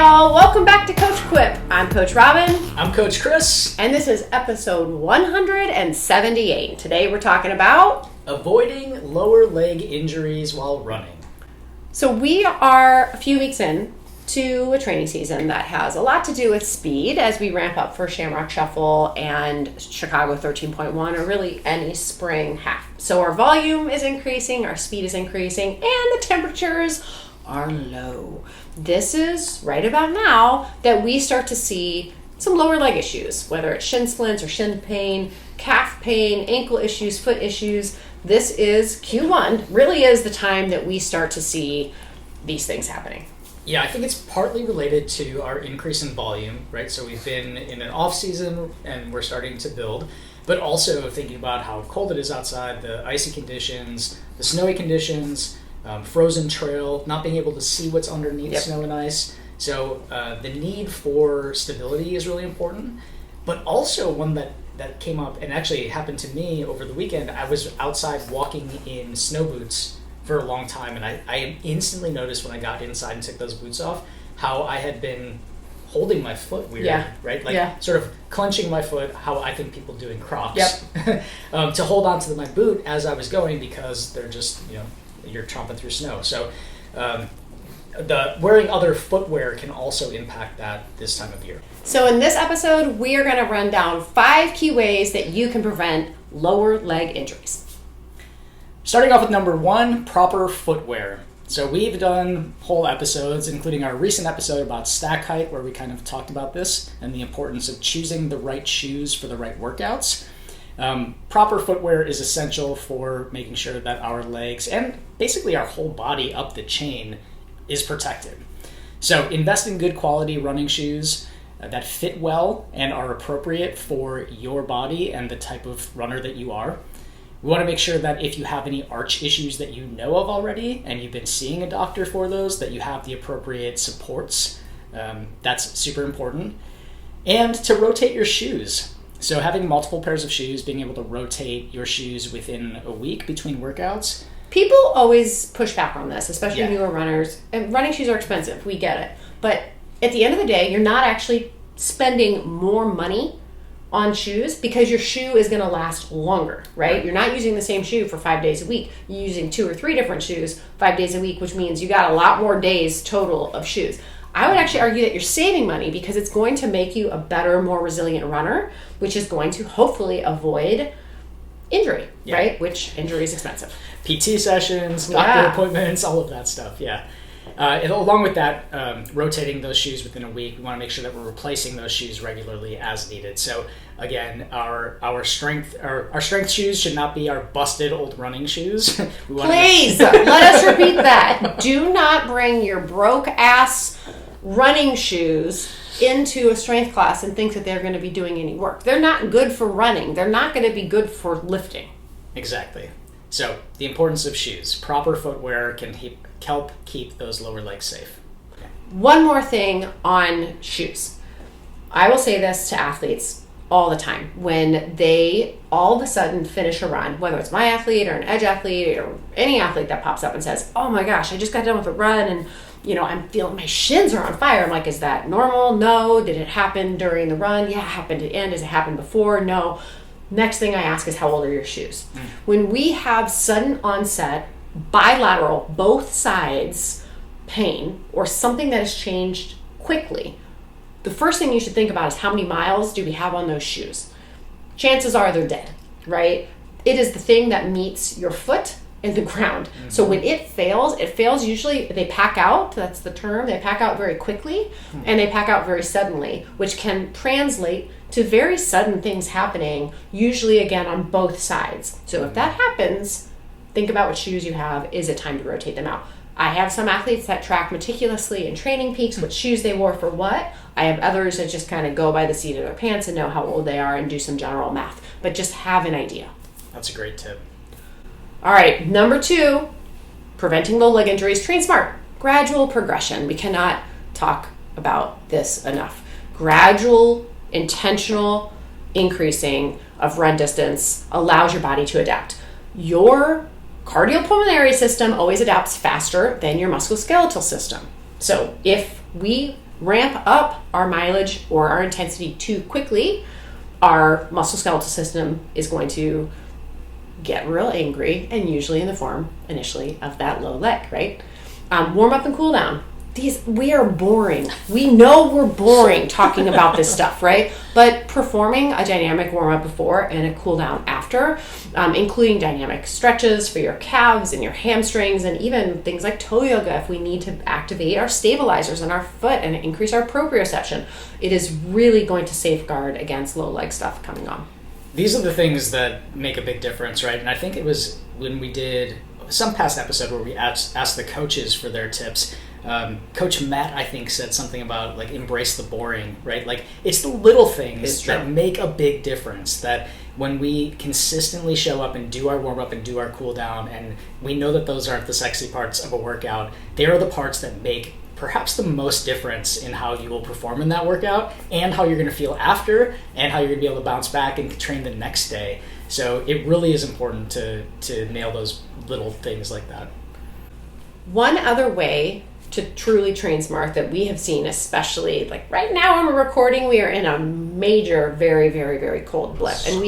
y'all. Welcome back to Coach Quip. I'm Coach Robyn. I'm Coach Chris. And this is episode 178. Today we're talking about avoiding lower leg injuries while running. So we are a few weeks in to a training season that has a lot to do with speed as we ramp up for Shamrock Shuffle and Chicago 13.1, or really any spring half. So our volume is increasing, our speed is increasing, and the temperatures are low. This is right about now that we start to see some lower leg issues, whether it's shin splints or shin pain, calf pain, ankle issues, foot issues. This is Q1, really is the time that we start to see these things happening. Yeah, I think it's partly related to our increase in volume, right? So we've been in an off season and we're starting to build, but also thinking about how cold it is outside, the icy conditions, the snowy conditions, frozen trail, not being able to see what's underneath snow and ice. So the need for stability is really important, but also one that came up and actually happened to me over the weekend. I was outside walking in snow boots for a long time, and I instantly noticed when I got inside and took those boots off how I had been holding my foot weird, right? Like sort of clenching my foot, how I think people do in Crocs, to hold on to my boot as I was going, because they're just, you're tromping through snow. So the wearing other footwear can also impact that this time of year. So in this episode, we are going to run down 5 key ways that you can prevent lower leg injuries. Starting off with number 1, proper footwear. So we've done whole episodes, including our recent episode about stack height, where we kind of talked about this and the importance of choosing the right shoes for the right workouts. Proper footwear is essential for making sure that our legs and basically our whole body up the chain is protected. So invest in good quality running shoes that fit well and are appropriate for your body and the type of runner that you are. We want to make sure that if you have any arch issues that you know of already and you've been seeing a doctor for those, that you have the appropriate supports. That's super important. And to rotate your shoes. So having multiple pairs of shoes, being able to rotate your shoes within a week between workouts. People always push back on this, especially newer runners. And running shoes are expensive, we get it. But at the end of the day, you're not actually spending more money on shoes because your shoe is going to last longer, right? You're not using the same shoe for 5 days a week. You're using 2 or 3 different shoes 5 days a week, which means you got a lot more days total of shoes. I would actually argue that you're saving money because it's going to make you a better, more resilient runner, which is going to hopefully avoid injury, right? Which injury is expensive. PT sessions, doctor appointments, all of that stuff, And along with that, rotating those shoes within a week, we want to make sure that we're replacing those shoes regularly as needed. So again, our strength shoes should not be our busted old running shoes. Please, let us repeat that. Do not bring your broke ass running shoes into a strength class and think that they're going to be doing any work. They're not good for running. They're not going to be good for lifting. Exactly. So the importance of shoes. Proper footwear can help keep those lower legs safe. One more thing on shoes. I will say this to athletes all the time. When they all of a sudden finish a run, whether it's my athlete or an edge athlete or any athlete that pops up and says, oh my gosh, I just got done with a run and I'm feeling my shins are on fire. I'm like, is that normal? No. Did it happen during the run? Yeah, it happened at the end. Has it happened before? No. Next thing I ask is, how old are your shoes? When we have sudden onset, bilateral, both sides pain, or something that has changed quickly, the first thing you should think about is how many miles do we have on those shoes? Chances are they're dead, right? It is the thing that meets your foot and the ground. Mm-hmm. So when it fails usually, they pack out, that's the term, they pack out very quickly, and they pack out very suddenly, which can translate to very sudden things happening, usually again on both sides. So if that happens, think about what shoes you have. Is it time to rotate them out? I have some athletes that track meticulously in Training Peaks what shoes they wore for what. I have others that just kind of go by the seat of their pants and know how old they are and do some general math. But just have an idea. That's a great tip. All right, number 2, preventing low leg injuries. Train smart. Gradual progression. We cannot talk about this enough. Gradual, intentional increasing of run distance allows your body to adapt. Your cardiopulmonary system always adapts faster than your musculoskeletal system. So if we ramp up our mileage or our intensity too quickly, our musculoskeletal system is going to get real angry, and usually in the form initially of that low leg, right? Warm up and cool down. We are boring. We know we're boring talking about this stuff, right? But performing a dynamic warm up before and a cool down after, including dynamic stretches for your calves and your hamstrings, and even things like toe yoga if we need to activate our stabilizers in our foot and increase our proprioception, it is really going to safeguard against low leg stuff coming on. These are the things that make a big difference, right? And I think it was when we did some past episode where we asked the coaches for their tips. Coach Matt, I think, said something about like embrace the boring, right? Like it's the little things that make a big difference. That when we consistently show up and do our warm up and do our cool down, and we know that those aren't the sexy parts of a workout, they are the parts that make perhaps the most difference in how you will perform in that workout and how you're going to feel after and how you're going to be able to bounce back and train the next day. So it really is important to nail those little things like that. One other way to truly train smart that we have seen, especially like right now when we're recording, we are in a major, very, very, very cold blip. And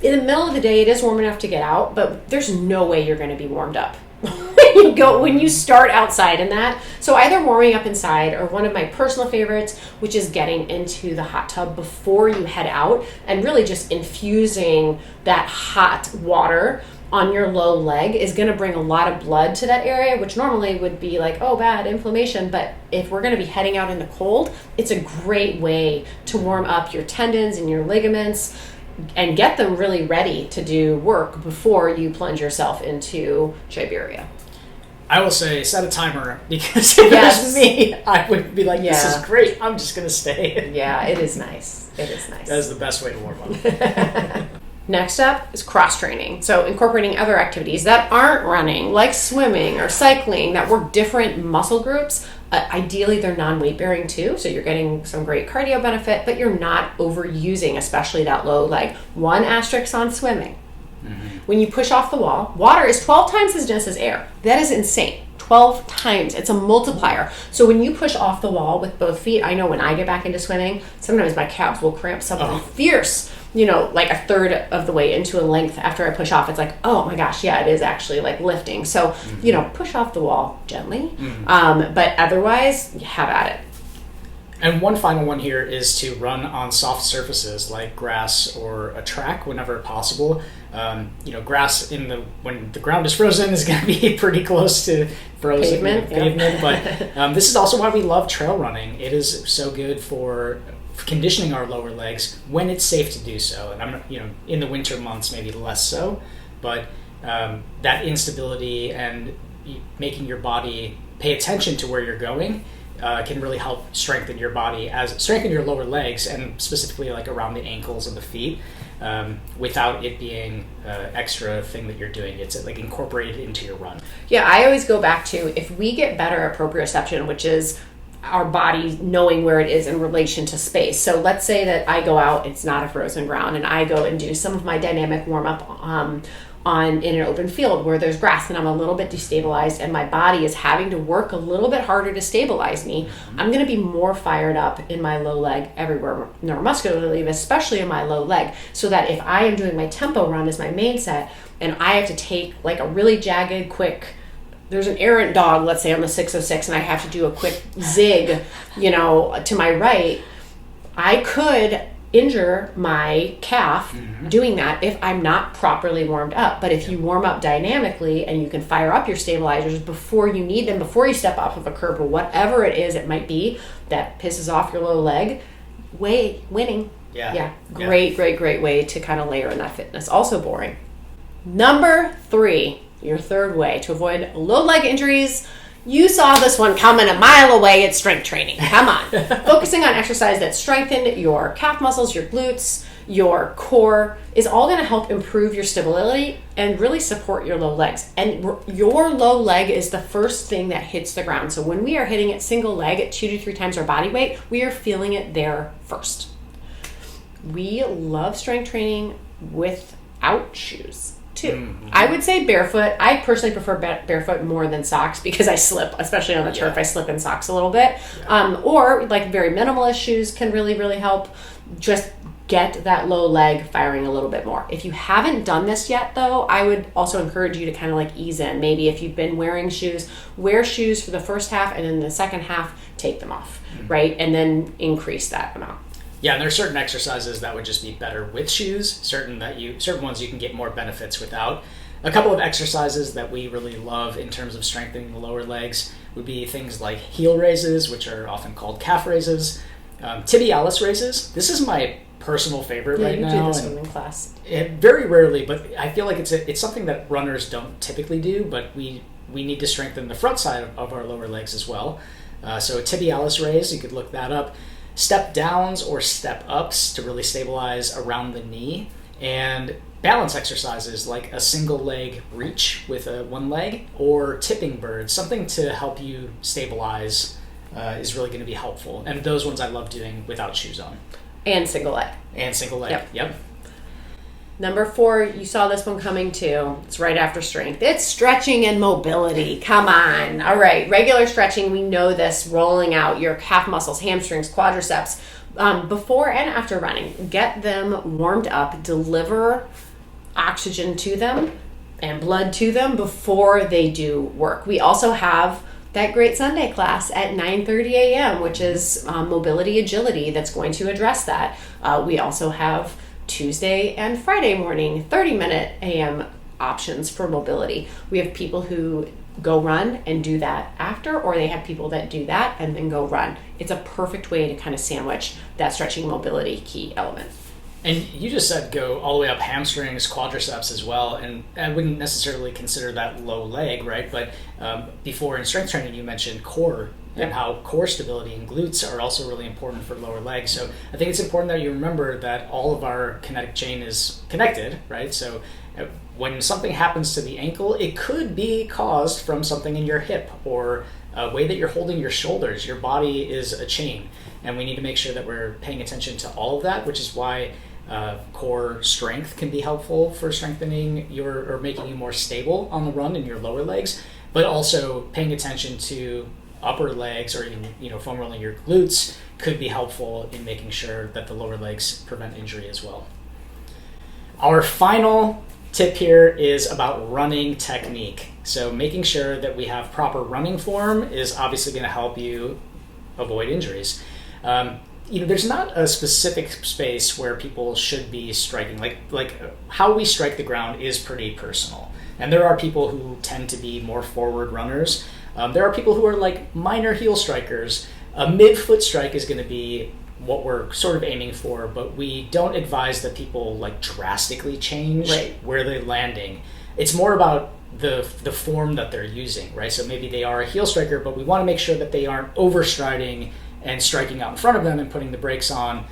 in the middle of the day, it is warm enough to get out, but there's no way you're going to be warmed up when you start outside in that. So either warming up inside, or one of my personal favorites, which is getting into the hot tub before you head out and really just infusing that hot water on your low leg is going to bring a lot of blood to that area, which normally would be like, oh, bad inflammation. But if we're going to be heading out in the cold, it's a great way to warm up your tendons and your ligaments and get them really ready to do work before you plunge yourself into Siberia. I will say set a timer, because if it was me, I would be like, this is great. I'm just going to stay. Yeah, it is nice. It is nice. That is the best way to warm up. Next up is cross training. So incorporating other activities that aren't running, like swimming or cycling, that work different muscle groups. Ideally, they're non-weight bearing too, so you're getting some great cardio benefit, but you're not overusing, especially that low leg. One asterisk on swimming. Mm-hmm. When you push off the wall, water is 12 times as dense as air. That is insane. 12 times. It's a multiplier. So when you push off the wall with both feet, I know when I get back into swimming, sometimes my calves will cramp something fierce, like a third of the way into a length after I push off. It's like, oh my gosh, yeah, it is actually like lifting. So, push off the wall gently. Mm-hmm. But otherwise, have at it. And one final one here is to run on soft surfaces like grass or a track whenever possible. Grass when the ground is frozen is going to be pretty close to frozen pavement. But this is also why we love trail running. It is so good for conditioning our lower legs when it's safe to do so. And I'm, in the winter months maybe less so, but that instability and making your body pay attention to where you're going can really help strengthen your body, strengthen your lower legs, and specifically like around the ankles and the feet, without it being an extra thing that you're doing. It's like incorporated into your run. Yeah, I always go back to, if we get better at proprioception, which is our body knowing where it is in relation to space. So let's say that I go out, it's not a frozen ground, and I go and do some of my dynamic warm up in an open field where there's grass and I'm a little bit destabilized and my body is having to work a little bit harder to stabilize me. Mm-hmm. I'm going to be more fired up in my low leg everywhere neuromuscularly, especially in my low leg, so that if I am doing my tempo run as my main set and I have to take like a really jagged, quick, there's an errant dog, let's say on the 606, and I have to do a quick zig, to my right, I could injure my calf doing that if I'm not properly warmed up. But if you warm up dynamically and you can fire up your stabilizers before you need them, before you step off of a curb or whatever it is it might be that pisses off your low leg, winning. Yeah. Great way to kind of layer in that fitness. Also boring. Number 3, your third way to avoid low leg injuries. You saw this one coming a mile away. It's strength training. Come on. Focusing on exercise that strengthen your calf muscles, your glutes, your core is all going to help improve your stability and really support your low legs. And your low leg is the first thing that hits the ground. So when we are hitting it single leg at 2 to 3 times our body weight, we are feeling it there first. We love strength training without shoes. too. Mm-hmm. I would say barefoot. I personally prefer barefoot more than socks because I slip, especially on the turf. I slip in socks a little bit. Or like very minimalist shoes can really, really help. Just get that low leg firing a little bit more. If you haven't done this yet, though, I would also encourage you to kind of like ease in. Maybe if you've been wearing shoes, wear shoes for the first half, and in the second half, take them off, right? And then increase that amount. Yeah, and there are certain exercises that would just be better with shoes, certain ones you can get more benefits without. A couple of exercises that we really love in terms of strengthening the lower legs would be things like heel raises, which are often called calf raises, tibialis raises. This is my personal favorite right now. You do this swimming class. Very rarely, but I feel like it's something that runners don't typically do, but we need to strengthen the front side of our lower legs as well. So a tibialis raise, you could look that up. Step downs or step ups to really stabilize around the knee, and balance exercises like a single leg reach with one leg, or tipping birds, something to help you stabilize is really going to be helpful. And those ones I love doing without shoes on. And single leg. Yep. Number 4, you saw this one coming too. It's right after strength. It's stretching and mobility. Come on. All right. Regular stretching, we know this, rolling out your calf muscles, hamstrings, quadriceps, before and after running. Get them warmed up, deliver oxygen to them and blood to them before they do work. We also have that great Sunday class at 9:30 a.m., which is mobility agility that's going to address that. We also have Tuesday and Friday morning 30-minute a.m. options for mobility. We have people who go run and do that after, or they have people that do that and then go run. It's a perfect way to kind of sandwich that stretching mobility key element. And you just said go all the way up hamstrings, quadriceps as well, and I wouldn't necessarily consider that low leg, right? But before in strength training you mentioned core, and how core stability and glutes are also really important for lower legs. So I think it's important that you remember that all of our kinetic chain is connected, right? So when something happens to the ankle, it could be caused from something in your hip or a way that you're holding your shoulders. Your body is a chain, and we need to make sure that we're paying attention to all of that, which is why core strength can be helpful for strengthening or making you more stable on the run in your lower legs, but also paying attention to upper legs or even foam rolling your glutes could be helpful in making sure that the lower legs prevent injury as well. Our final tip here is about running technique. So making sure that we have proper running form is obviously going to help you avoid injuries. There's not a specific space where people should be striking. Like how we strike the ground is pretty personal. And there are people who tend to be more forward runners. There are people who are like minor heel strikers. A mid-foot strike is going to be what we're sort of aiming for, but we don't advise that people like drastically change where they're landing. It's more about the form that they're using, right? So maybe they are a heel striker, but we want to make sure that they aren't overstriding and striking out in front of them and putting the brakes on,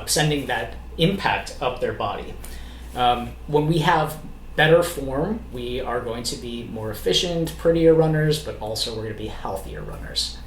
sending that impact up their body. When we have better form, we are going to be more efficient, prettier runners, but also we're going to be healthier runners.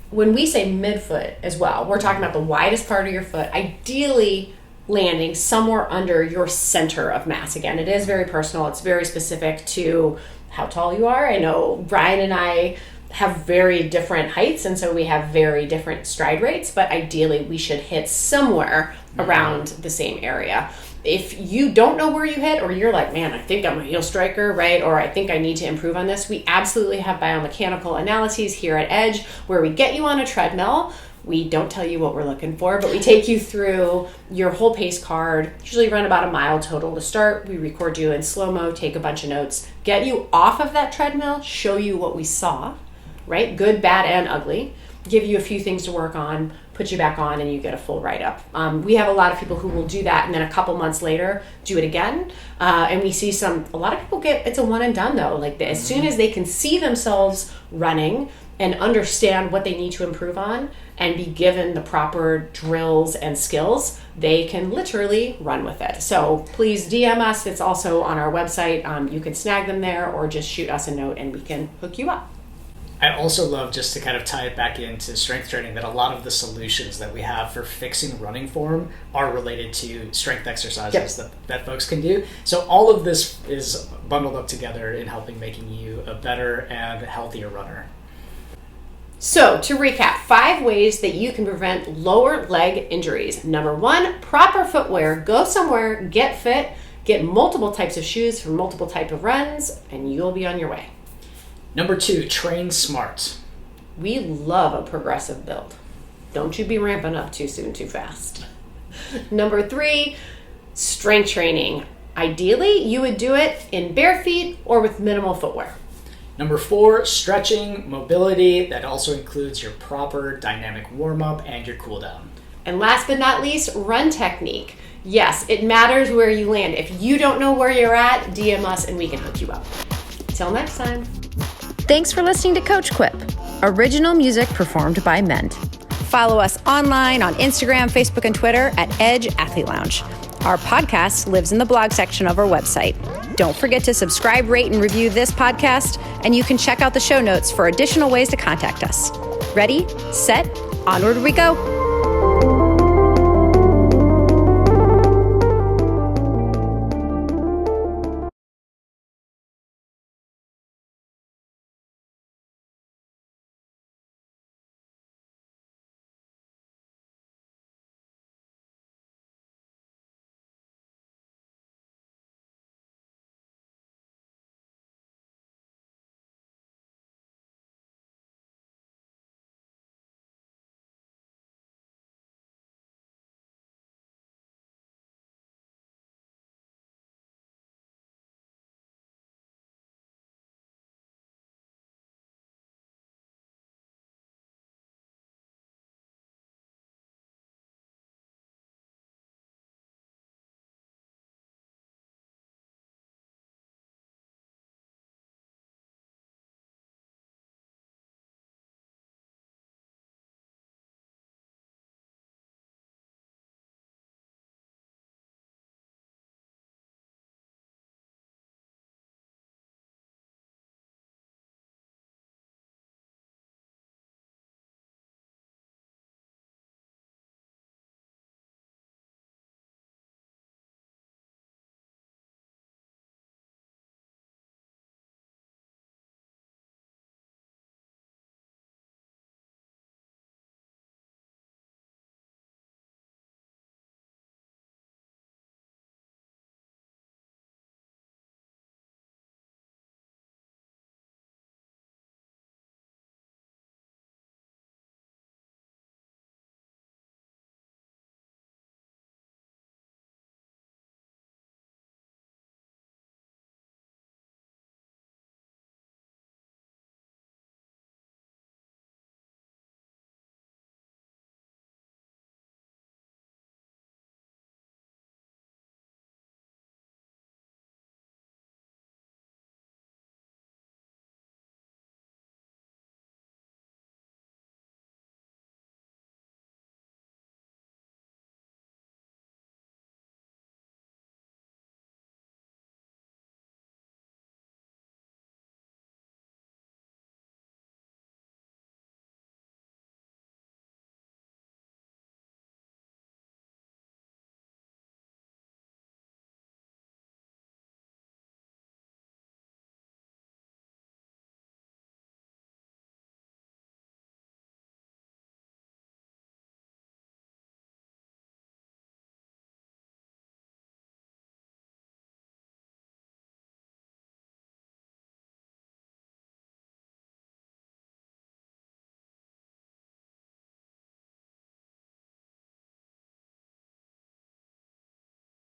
When we say midfoot as well, we're talking about the widest part of your foot, ideally landing somewhere under your center of mass. Again, it is very personal. It's very specific to how tall you are. I know Brian and I have very different heights, and so we have very different stride rates, but ideally we should hit somewhere around the same area. If you don't know where you hit, or you're like, man, I think I'm a heel striker, right? Or I think I need to improve on this, we absolutely have biomechanical analyses here at Edge where we get you on a treadmill. We don't tell you what we're looking for, but we take you through your whole pace card, usually run about a mile total to start. We record you in slow-mo, take a bunch of notes, get you off of that treadmill, show you what we saw, right? Good, bad, and ugly. Give you a few things to work on, put you back on, and you get a full write-up. We have a lot of people who will do that and then a couple months later do it again. And we see a lot of people it's a one and done though. Like as soon as they can see themselves running and understand what they need to improve on and be given the proper drills and skills, they can literally run with it. So please DM us. It's also on our website. You can snag them there or just shoot us a note and we can hook you up. I also love, just to kind of tie it back into strength training, that a lot of the solutions that we have for fixing running form are related to strength exercises that folks can do. So all of this is bundled up together in helping making you a better and healthier runner. So to recap, 5 ways that you can prevent lower leg injuries. Number 1, proper footwear. Go somewhere, get fit, get multiple types of shoes for multiple type of runs, and you'll be on your way. Number 2, train smart. We love a progressive build. Don't you be ramping up too soon, too fast. Number 3, strength training. Ideally, you would do it in bare feet or with minimal footwear. Number 4, stretching, mobility. That also includes your proper dynamic warm-up and your cool down. And last but not least, run technique. Yes, it matters where you land. If you don't know where you're at, DM us and we can hook you up. Till next time. Thanks for listening to Coach Quip. Original music performed by Mend. Follow us online on Instagram, Facebook, and Twitter at Edge Athlete Lounge. Our podcast lives in the blog section of our website. Don't forget to subscribe, rate, and review this podcast, and you can check out the show notes for additional ways to contact us. Ready, set, onward we go.